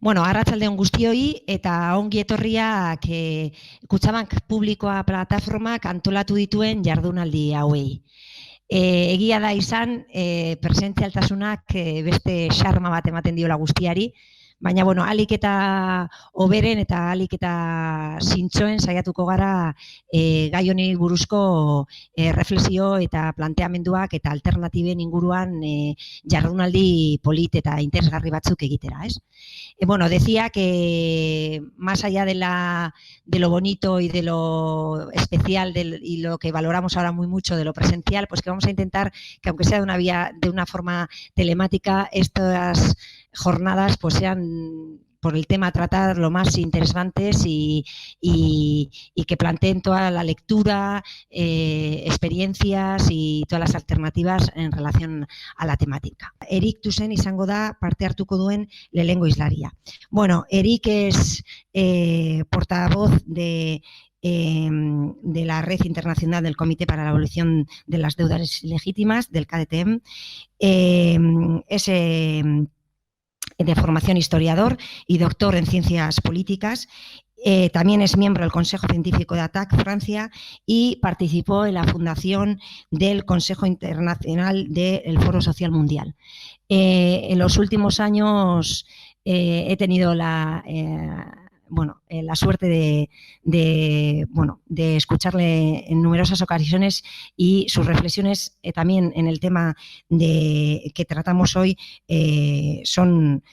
Bueno, arratsalde on guztioi eta ongi etorriak Kutxabank Publikoa plataformak antolatu dituen jardunaldi hauei. Egia da izan, presentzialtasunak beste xarma bat ematen diola guztiari, baina, bueno, alik eta hoberen eta alik eta zintzoen saiatuko gara gai honi buruzko reflexio eta planteamenduak eta alternatiben inguruan jardunaldi polit eta interesgarri batzuk egitera, ez? Bueno, decía que más allá de lo bonito y de lo especial y lo que valoramos ahora muy mucho de lo presencial, pues que vamos a intentar que, aunque sea de una forma telemática, estas jornadas pues sean, por el tema a tratar, lo más interesantes y que planteen toda la lectura, experiencias y todas las alternativas en relación a la temática. Erik Tuzen izango da parte hartuko duen lehenengo hizlaria. Bueno, Erik es portavoz de la Red Internacional del Comité para la Abolición de las Deudas Legítimas, del KDTM. Es de formación historiador y doctor en ciencias políticas. También es miembro del Consejo Científico de ATTAC Francia y participó en la fundación del Consejo Internacional del Foro Social Mundial. En los últimos años he tenido la suerte de escucharle en numerosas ocasiones y sus reflexiones también en el tema que tratamos hoy son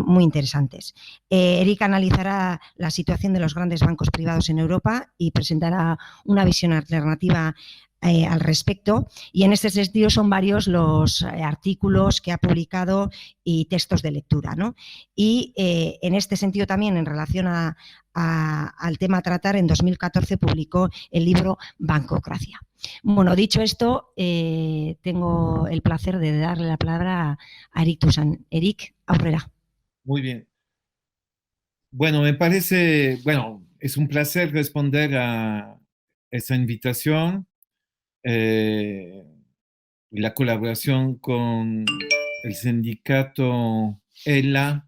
muy interesantes. Erik analizará la situación de los grandes bancos privados en Europa y presentará una visión alternativa al respecto, y en este sentido son varios los artículos que ha publicado y textos de lectura, ¿no? Y en este sentido también, en relación al tema a tratar, en 2014 publicó el libro Bancocracia. Bueno, dicho esto, tengo el placer de darle la palabra a Erik Tuzen. Erik, aurrera. Muy bien. Bueno, me parece, es un placer responder a esa invitación. La colaboración con el sindicato ELA,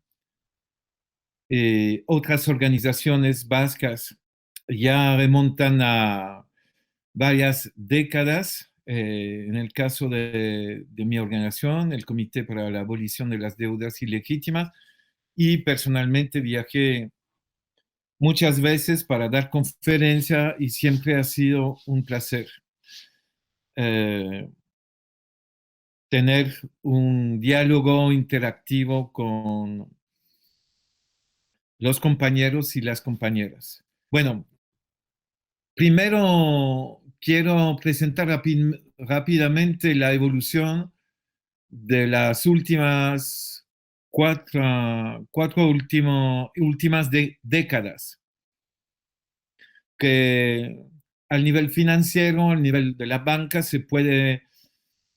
otras organizaciones vascas ya remontan a varias décadas. En el caso de mi organización, el Comité para la Abolición de las Deudas Ilegítimas, y personalmente viajé muchas veces para dar conferencia y siempre ha sido un placer tener un diálogo interactivo con los compañeros y las compañeras. Bueno, primero quiero presentar rápidamente la evolución de las últimas cuatro últimas décadas, que al nivel financiero, al nivel de la banca, se puede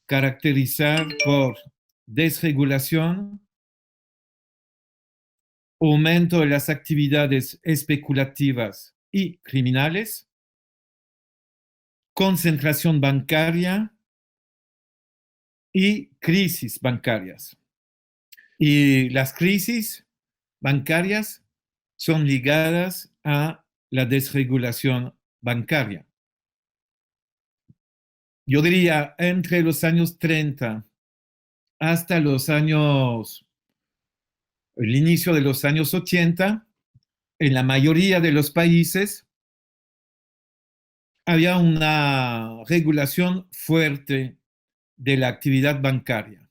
caracterizar por desregulación, aumento de las actividades especulativas y criminales, concentración bancaria y crisis bancarias. Y las crisis bancarias son ligadas a la desregulación bancaria. Yo diría, entre los años 30 hasta el inicio de los años 80, en la mayoría de los países había una regulación fuerte de la actividad bancaria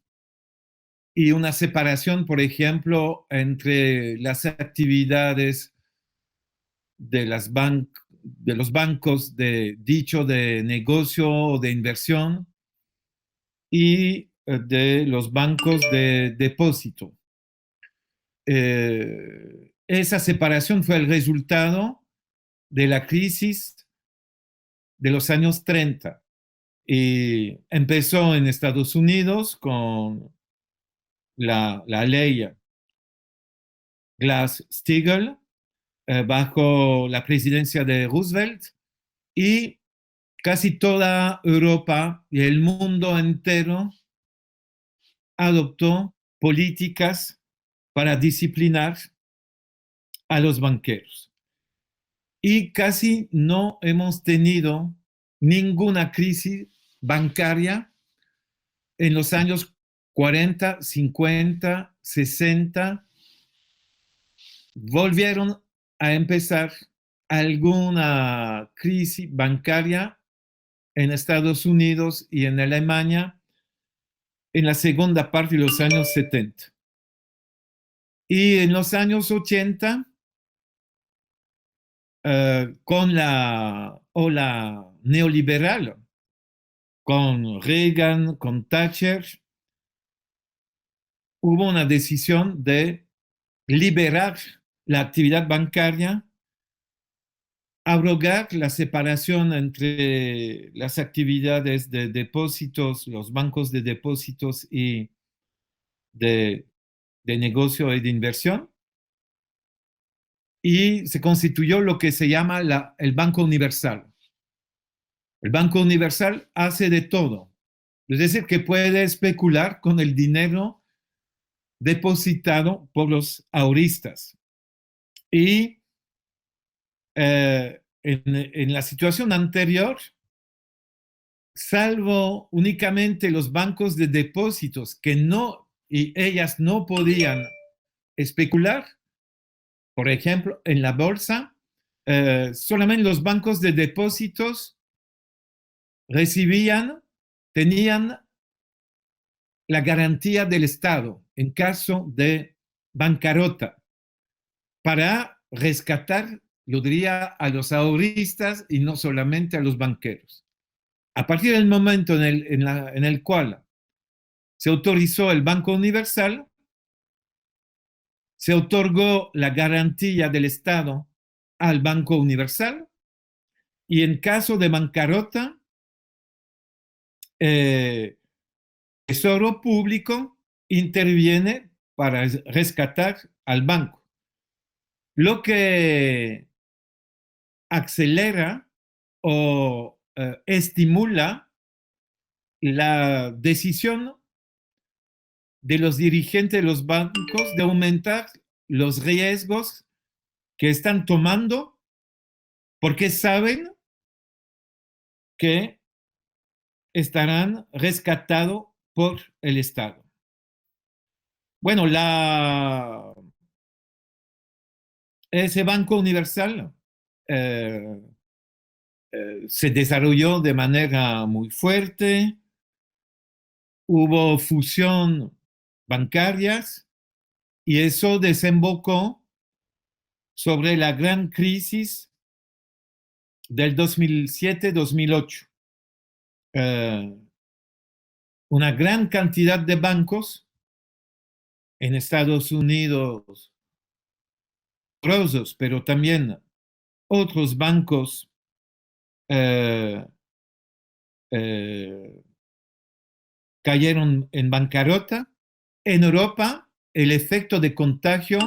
y una separación, por ejemplo, entre las actividades de los bancos de negocio o de inversión y de los bancos de depósito. Esa separación fue el resultado de la crisis de los años 30 y empezó en Estados Unidos con la ley Glass-Steagall bajo la presidencia de Roosevelt, y casi toda Europa y el mundo entero adoptó políticas para disciplinar a los banqueros. Y casi no hemos tenido ninguna crisis bancaria en los años 40, 50, 60. Volvieron a empezar alguna crisis bancaria en Estados Unidos y en Alemania en la segunda parte de los años 70. Y en los años 80, con la ola neoliberal, con Reagan, con Thatcher, hubo una decisión de liberar la actividad bancaria, abrogar la separación entre las actividades de depósitos, los bancos de depósitos y de negocio y de inversión, y se constituyó lo que se llama el Banco Universal. El Banco Universal hace de todo, es decir, que puede especular con el dinero depositado por los ahorristas. Y en la situación anterior, salvo únicamente los bancos de depósitos que no, y ellas no podían especular, por ejemplo, en la bolsa, solamente los bancos de depósitos tenían la garantía del Estado en caso de bancarrota para rescatar, yo diría, a los ahorristas y no solamente a los banqueros. A partir del momento en el cual se autorizó el Banco Universal, se otorgó la garantía del Estado al Banco Universal y en caso de bancarrota, el Tesoro Público interviene para rescatar al banco, lo que acelera o estimula la decisión de los dirigentes de los bancos de aumentar los riesgos que están tomando porque saben que estarán rescatados por el Estado. Bueno, ese Banco Universal se desarrolló de manera muy fuerte, hubo fusión bancarias y eso desembocó sobre la gran crisis del 2007-2008. Una gran cantidad de bancos en Estados Unidos, pero también otros bancos cayeron en bancarrota. En Europa, el efecto de contagio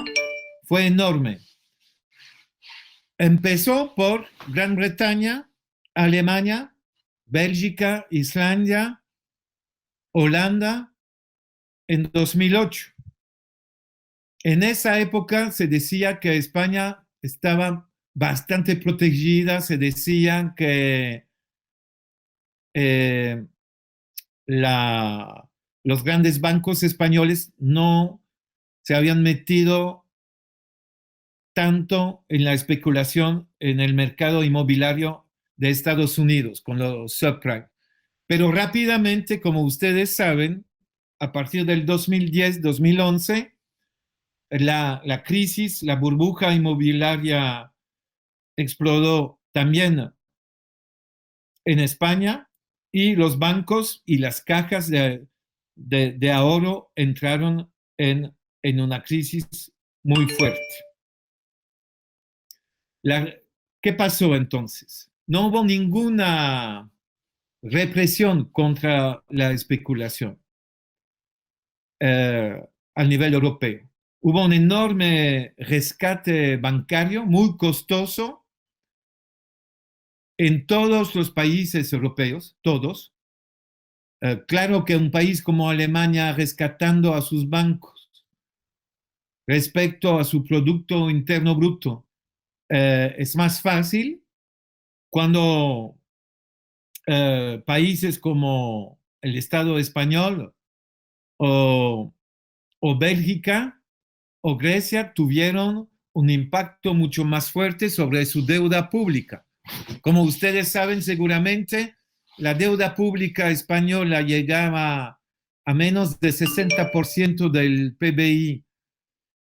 fue enorme. Empezó por Gran Bretaña, Alemania, Bélgica, Islandia, Holanda, en 2008. En esa época se decía que España estaba bastante protegida, se decía que los grandes bancos españoles no se habían metido tanto en la especulación en el mercado inmobiliario de Estados Unidos con los subprime. Pero rápidamente, como ustedes saben, a partir del 2010-2011, la crisis, la burbuja inmobiliaria explotó también en España y los bancos y las cajas de ahorro entraron en una crisis muy fuerte. ¿Qué pasó entonces? No hubo ninguna represión contra la especulación a nivel europeo. Hubo un enorme rescate bancario muy costoso en todos los países europeos, todos. Claro que un país como Alemania rescatando a sus bancos respecto a su Producto Interno Bruto es más fácil cuando países como el Estado español o, o Bélgica o Grecia tuvieron un impacto mucho más fuerte sobre su deuda pública. Como ustedes saben seguramente, la deuda pública española llegaba a menos de 60% del PBI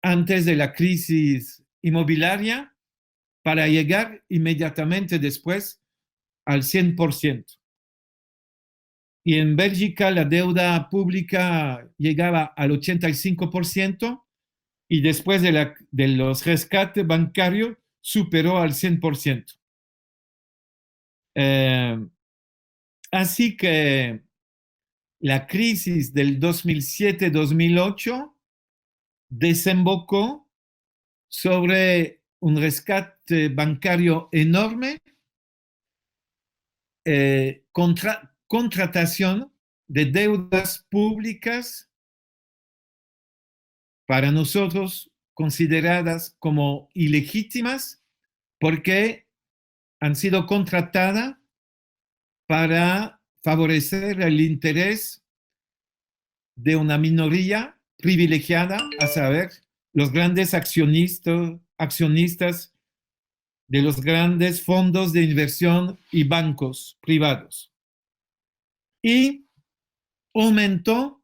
antes de la crisis inmobiliaria para llegar inmediatamente después al 100%. Y en Bélgica la deuda pública llegaba al 85% y después de los rescates bancarios superó al 100%. Así que la crisis del 2007-2008 desembocó sobre un rescate bancario enorme, contratación de deudas públicas para nosotros consideradas como ilegítimas porque han sido contratadas para favorecer el interés de una minoría privilegiada, a saber, los grandes accionistas de los grandes fondos de inversión y bancos privados. Y aumentó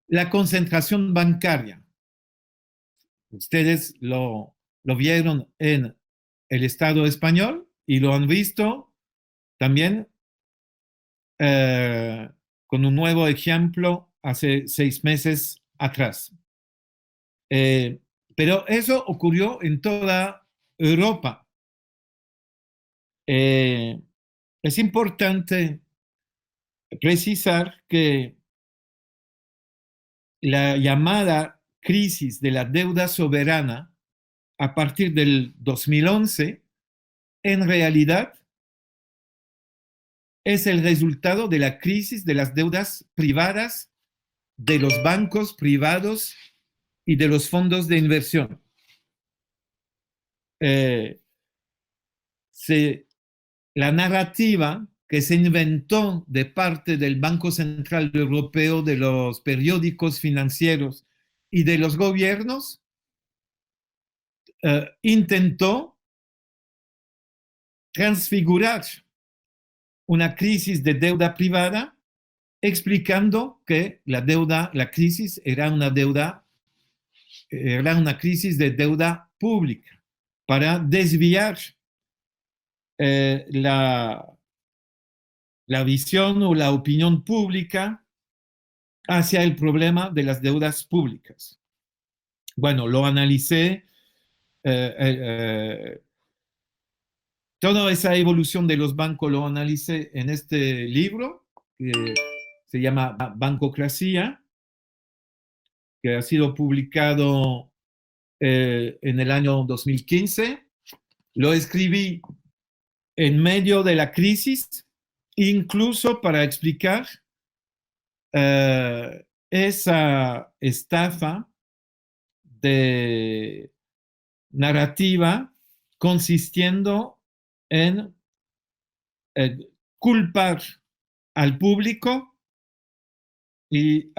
la concentración bancaria. Ustedes lo vieron en el Estado español y lo han visto también con un nuevo ejemplo hace 6 meses atrás. Pero eso ocurrió en toda Europa. Es importante precisar que la llamada crisis de la deuda soberana a partir del 2011, en realidad es el resultado de la crisis de las deudas privadas de los bancos privados y de los fondos de inversión. La narrativa que se inventó de parte del Banco Central Europeo, de los periódicos financieros y de los gobiernos, intentó transfigurar una crisis de deuda privada, explicando que la crisis era una crisis de deuda pública, para desviar la visión o la opinión pública hacia el problema de las deudas públicas. Bueno, lo analicé. Toda esa evolución de los bancos lo analicé en este libro que se llama Bancocracia, que ha sido publicado en el año 2015. Lo escribí en medio de la crisis, incluso para explicar esa estafa de narrativa consistiendo en culpar al público y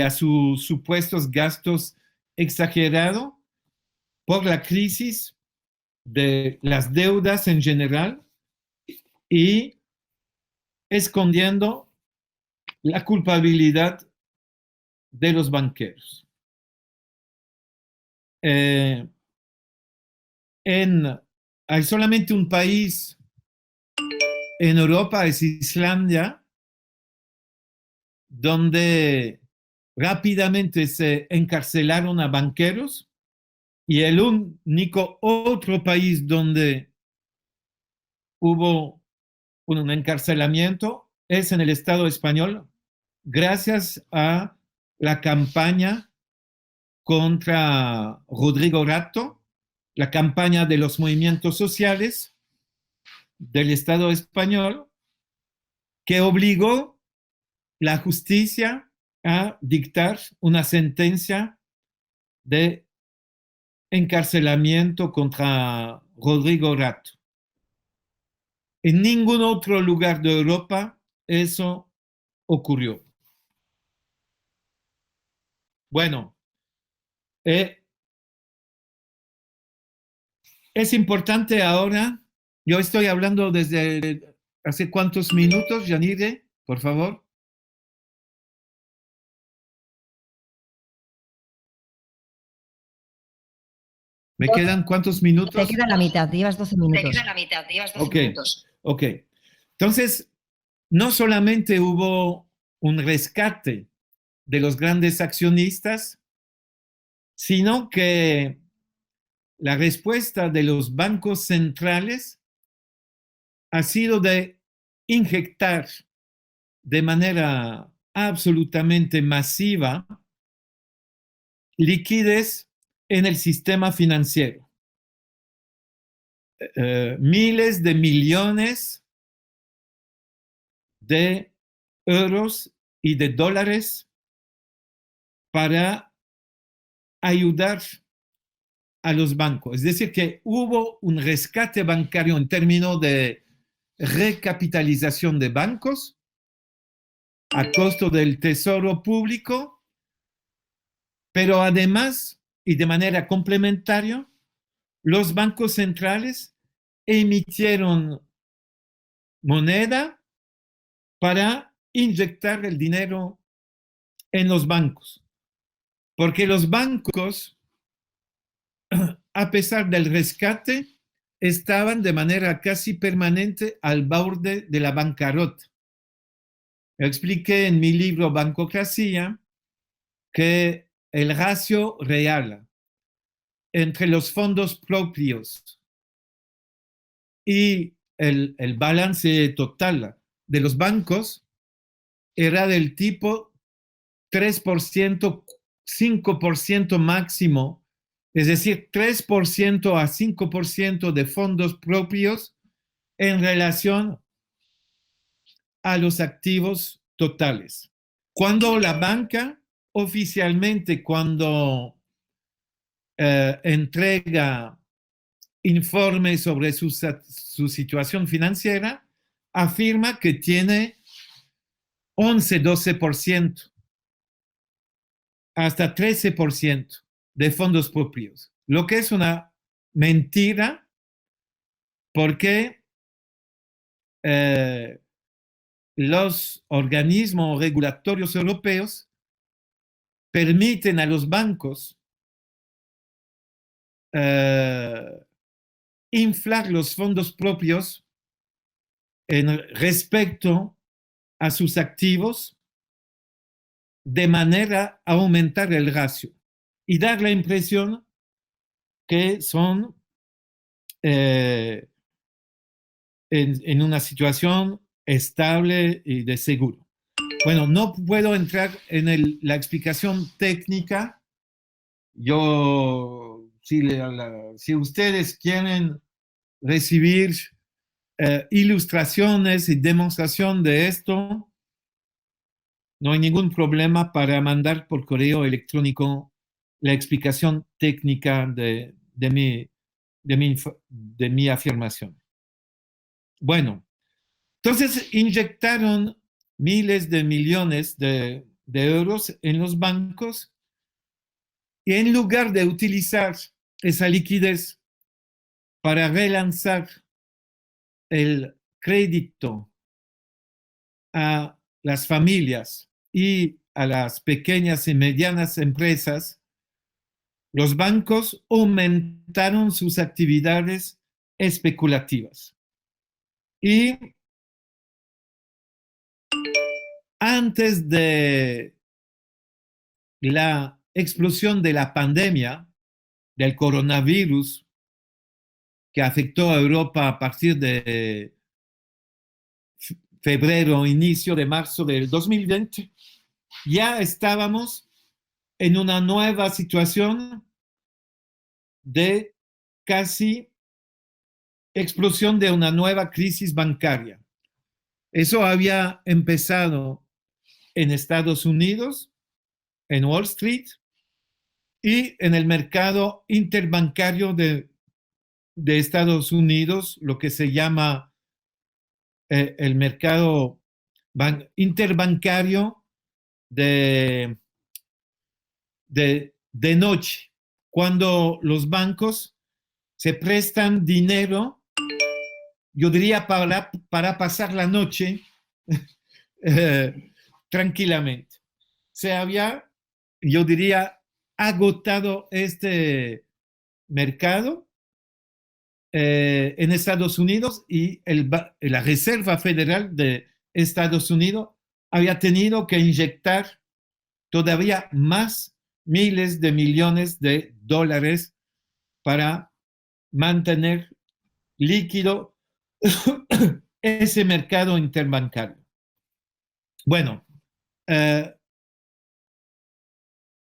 a sus supuestos gastos exagerados por la crisis de las deudas en general y escondiendo la culpabilidad de los banqueros. Hay solamente un país en Europa, es Islandia, donde rápidamente se encarcelaron a banqueros, y el único otro país donde hubo un encarcelamiento es en el Estado español, gracias a la campaña contra Rodrigo Rato, la campaña de los movimientos sociales del Estado español, que obligó la justicia a dictar una sentencia de encarcelamiento contra Rodrigo Rato. En ningún otro lugar de Europa eso ocurrió. Bueno, es importante ahora, yo estoy hablando desde hace cuántos minutos, Yanire, por favor. ¿Me quedan cuántos minutos? Te queda la mitad, llevas 12 minutos. Te queda la mitad, llevas 12 minutos. Ok. Entonces, no solamente hubo un rescate de los grandes accionistas, sino que la respuesta de los bancos centrales ha sido de inyectar de manera absolutamente masiva liquidez en el sistema financiero. Miles de millones de euros y de dólares para ayudar a los bancos. Es decir, que hubo un rescate bancario en términos de recapitalización de bancos a costo del tesoro público, pero además y de manera complementaria, los bancos centrales emitieron moneda para inyectar el dinero en los bancos. Porque los bancos, a pesar del rescate, estaban de manera casi permanente al borde de la bancarrota. Expliqué en mi libro Bancocracia que el ratio real entre los fondos propios y el balance total de los bancos era del tipo 3%, 5% máximo, es decir, 3% a 5% de fondos propios en relación a los activos totales. Cuando la banca oficialmente, cuando entrega informes sobre su situación financiera, afirma que tiene 11-12%, hasta 13% de fondos propios, lo que es una mentira porque los organismos regulatorios europeos permiten a los bancos inflar los fondos propios en respecto a sus activos de manera a aumentar el ratio y dar la impresión que son en una situación estable y de seguro. Bueno, no puedo entrar en la explicación técnica. Yo, si ustedes quieren recibir ilustraciones y demostración de esto, no hay ningún problema para mandar por correo electrónico la explicación técnica de mi afirmación. Bueno, entonces inyectaron miles de millones de euros en los bancos y en lugar de utilizar esa liquidez para relanzar el crédito a las familias y a las pequeñas y medianas empresas, los bancos aumentaron sus actividades especulativas. Y antes de la explosión de la pandemia, del coronavirus, que afectó a Europa a partir de febrero, inicio de marzo del 2020, ya estábamos en una nueva situación de casi explosión de una nueva crisis bancaria. Eso había empezado en Estados Unidos en Wall Street y en el mercado interbancario de Estados Unidos, lo que se llama el mercado interbancario de noche, cuando los bancos se prestan dinero, yo diría para pasar la noche tranquilamente. Se había, yo diría, agotado este mercado en Estados Unidos y la Reserva Federal de Estados Unidos había tenido que inyectar todavía más miles de millones de dólares para mantener líquido ese mercado interbancario. Bueno,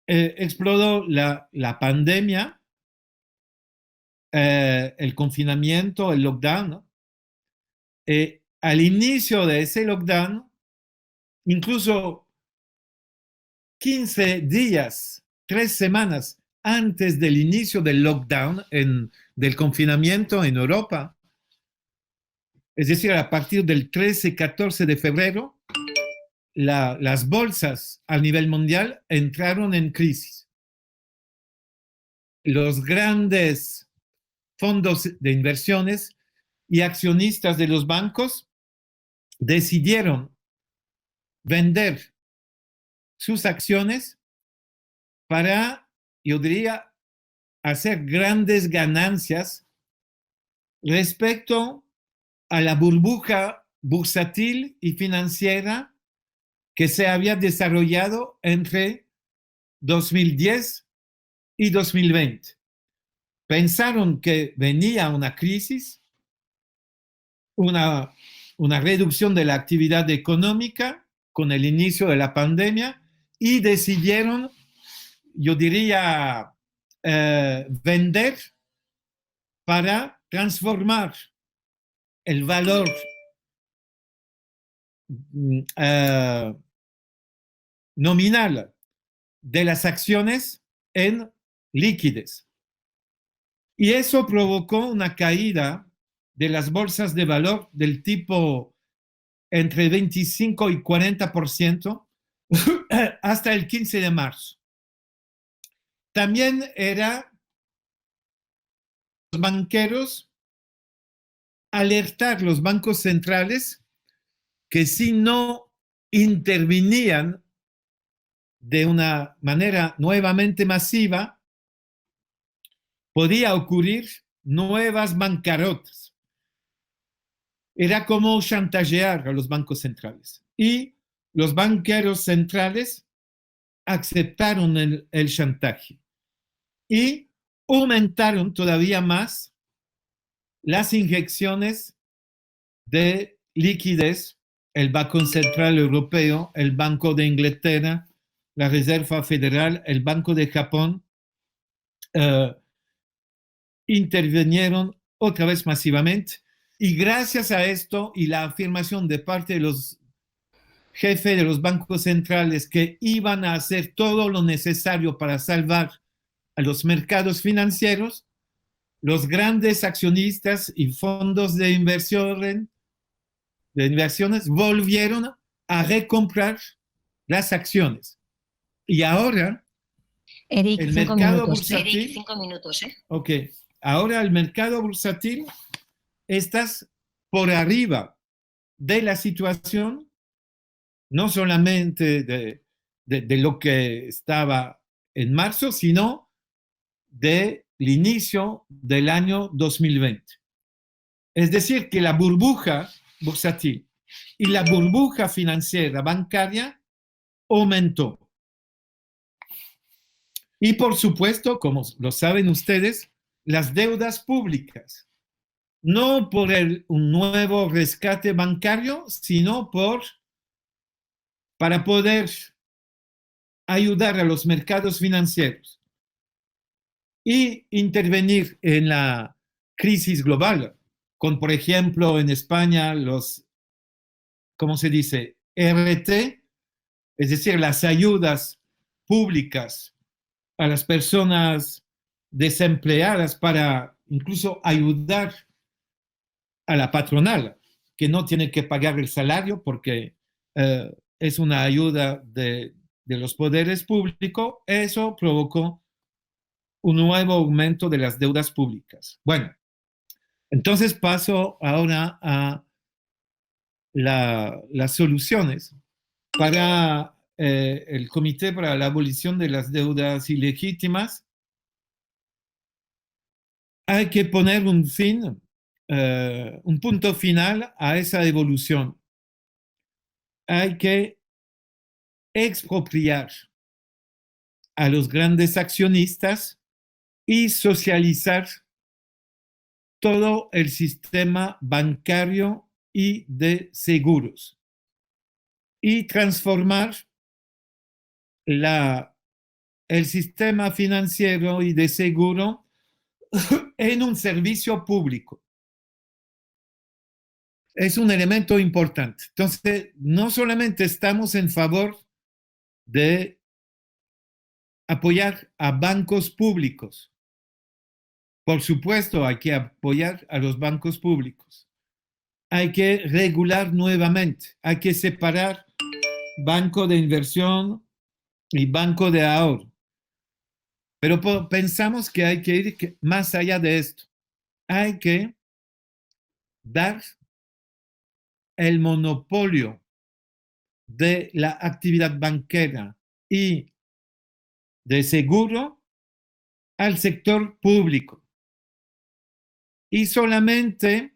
explotó la pandemia, el confinamiento, el lockdown, ¿no? Al inicio de ese lockdown, incluso 15 días, 3 semanas antes del inicio del lockdown, del confinamiento en Europa, es decir, a partir del 13-14 de febrero, las bolsas a nivel mundial entraron en crisis. Los grandes fondos de inversiones y accionistas de los bancos decidieron vender sus acciones para, yo diría, hacer grandes ganancias respecto a la burbuja bursátil y financiera que se había desarrollado entre 2010 y 2020. Pensaron que venía una crisis, una reducción de la actividad económica con el inicio de la pandemia y decidieron, yo diría, vender para transformar el valor nominal de las acciones en liquidez. Y eso provocó una caída de las bolsas de valor del tipo entre 25 y 40% hasta el 15 de marzo. También era los banqueros alertar los bancos centrales que si no intervenían de una manera nuevamente masiva, podía ocurrir nuevas bancarrotas. Era como chantajear a los bancos centrales. Y los banqueros centrales aceptaron el chantaje y aumentaron todavía más las inyecciones de liquidez. El Banco Central Europeo, el Banco de Inglaterra, la Reserva Federal, el Banco de Japón, intervinieron otra vez masivamente. Y gracias a esto y la afirmación de parte de los jefes de los bancos centrales que iban a hacer todo lo necesario para salvar a los mercados financieros, los grandes accionistas y fondos de inversiones volvieron a recomprar las acciones. Y ahora Eric, el 5 mercado minutos. bursátil, Eric, 5 minutos, ¿eh? ok, ahora el mercado bursátil estás por arriba de la situación, no solamente de lo que estaba en marzo, sino del inicio del año 2020. Es decir, que la burbuja bursátil y la burbuja financiera bancaria aumentó. Y por supuesto, como lo saben ustedes, las deudas públicas, no por un nuevo rescate bancario, sino para poder ayudar a los mercados financieros y intervenir en la crisis global, con, por ejemplo, en España los, ¿cómo se dice? RT, es decir, las ayudas públicas a las personas desempleadas para incluso ayudar a la patronal, que no tiene que pagar el salario porque es una ayuda de los poderes públicos, eso provocó un nuevo aumento de las deudas públicas. Bueno, entonces paso ahora a las soluciones para el Comité para la Abolición de las Deudas Ilegítimas. Hay que poner un fin, un punto final a esa evolución. Hay que expropiar a los grandes accionistas y socializar todo el sistema bancario y de seguros y transformar el sistema financiero y de seguro en un servicio público. Es un elemento importante. Entonces, no solamente estamos en favor de apoyar a bancos públicos. Por supuesto, hay que apoyar a los bancos públicos. Hay que regular nuevamente. Hay que separar banco de inversión y banco de ahorro. Pero pensamos que hay que ir más allá de esto. Hay que dar el monopolio de la actividad bancaria y de seguro al sector público y solamente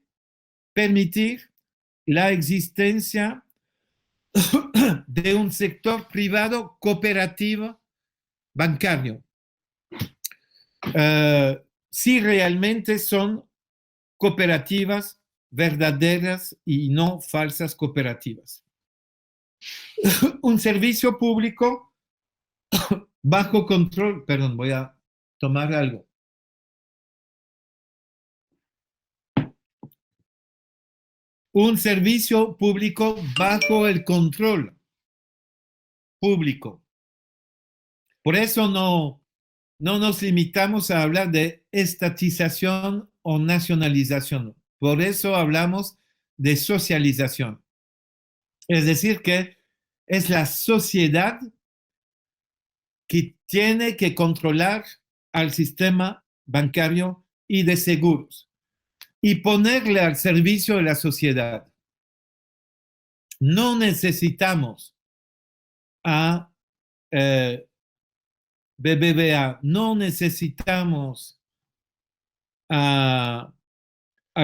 permitir la existencia de un sector privado cooperativo bancario, si realmente son cooperativas verdaderas y no falsas cooperativas. Un servicio público bajo control, perdón, voy a tomar algo. Un servicio público bajo el control público. Por eso no nos limitamos a hablar de estatización o nacionalización. Por eso hablamos de socialización. Es decir, que es la sociedad que tiene que controlar al sistema bancario y de seguros y ponerle al servicio de la sociedad. No necesitamos a BBVA, no necesitamos al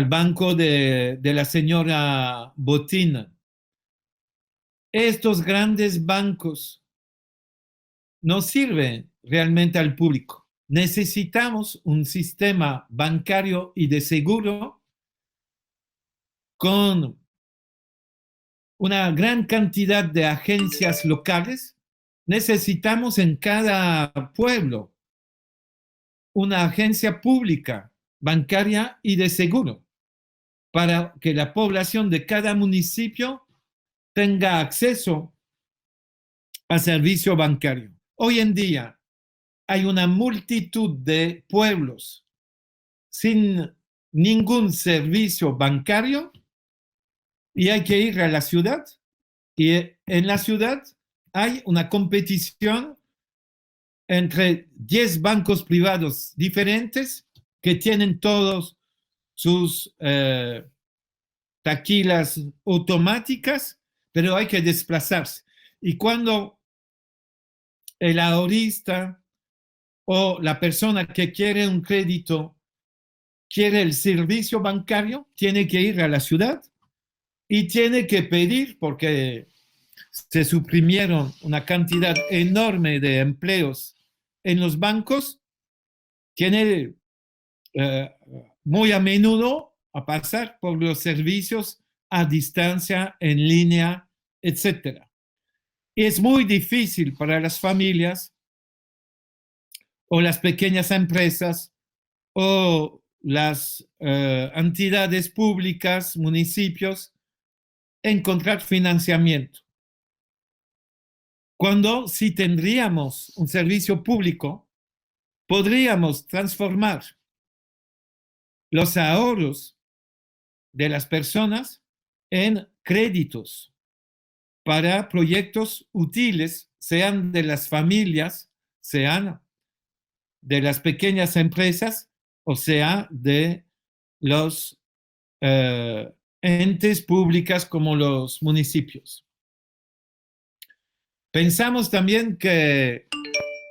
banco de la señora Botín. Estos grandes bancos no sirven realmente al público. Necesitamos un sistema bancario y de seguro con una gran cantidad de agencias locales. Necesitamos en cada pueblo una agencia pública, bancaria y de seguro, para que la población de cada municipio tenga acceso a servicio bancario. Hoy en día hay una multitud de pueblos sin ningún servicio bancario y hay que ir a la ciudad, y en la ciudad hay una competición entre 10 bancos privados diferentes que tienen todos sus taquilas automáticas, pero hay que desplazarse. Y cuando el ahorrista o la persona que quiere un crédito quiere el servicio bancario, tiene que ir a la ciudad y tiene que pedir, porque se suprimieron una cantidad enorme de empleos en los bancos, tiene muy a menudo a pasar por los servicios a distancia, en línea, etc. Y es muy difícil para las familias o las pequeñas empresas o las entidades públicas, municipios, encontrar financiamiento. Cuando si tendríamos un servicio público, podríamos transformar los ahorros de las personas en créditos para proyectos útiles, sean de las familias, sean de las pequeñas empresas, o sea, de los entes públicos como los municipios. Pensamos también que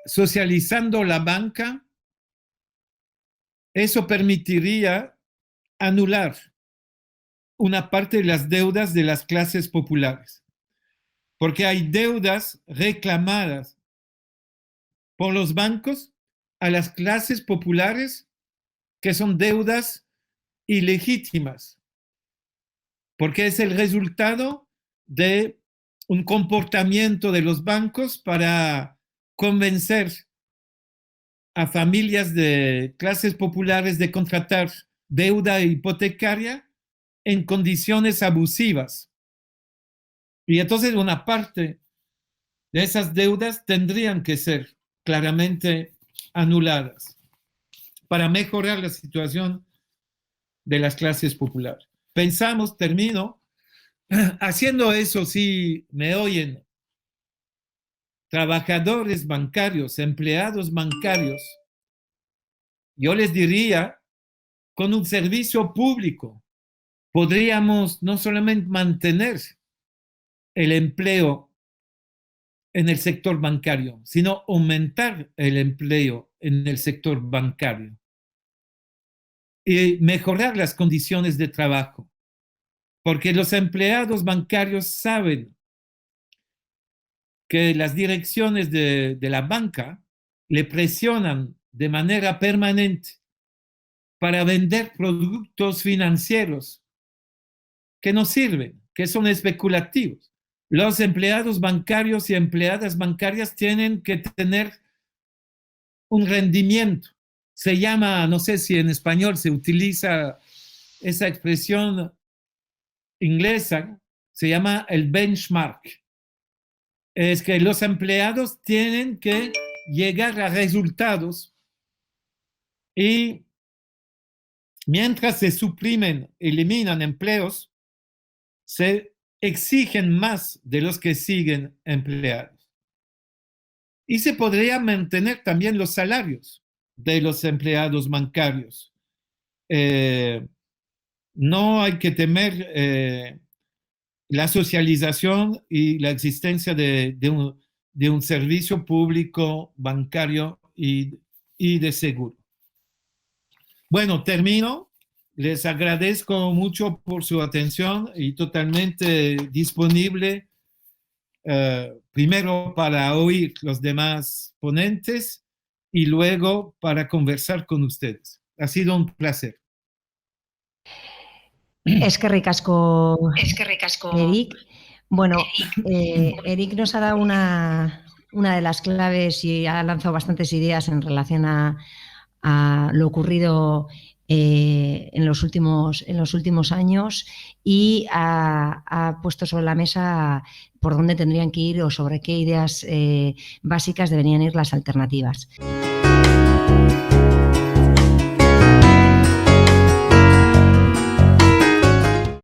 socializando la banca, eso permitiría anular una parte de las deudas de las clases populares, porque hay deudas reclamadas por los bancos a las clases populares que son deudas ilegítimas, porque es el resultado de un comportamiento de los bancos para convencer a familias de clases populares de contratar deuda hipotecaria en condiciones abusivas. Y entonces una parte de esas deudas tendrían que ser claramente anuladas para mejorar la situación de las clases populares. Pensamos, termino, haciendo eso, si me oyen, trabajadores bancarios, empleados bancarios, yo les diría, con un servicio público, podríamos no solamente mantener el empleo en el sector bancario, sino aumentar el empleo en el sector bancario y mejorar las condiciones de trabajo, porque los empleados bancarios saben que las direcciones de la banca le presionan de manera permanente para vender productos financieros que no sirven, que son especulativos. Los empleados bancarios y empleadas bancarias tienen que tener un rendimiento. Se llama, no sé si en español se utiliza esa expresión inglesa, se llama el benchmark. Es que los empleados tienen que llegar a resultados y mientras se suprimen, eliminan empleos, se exigen más de los que siguen empleados. Y se podría mantener también los salarios de los empleados bancarios. No hay que temer la socialización y la existencia de un servicio público bancario y de seguro. Bueno, termino. Les agradezco mucho por su atención y totalmente disponible primero para oír los demás ponentes y luego para conversar con ustedes. Ha sido un placer. Eskerrik asko, Eric. Bueno, Eric nos ha dado una de las claves y ha lanzado bastantes ideas en relación a lo ocurrido en los últimos años y ha puesto sobre la mesa por dónde tendrían que ir o sobre qué ideas básicas deberían ir las alternativas.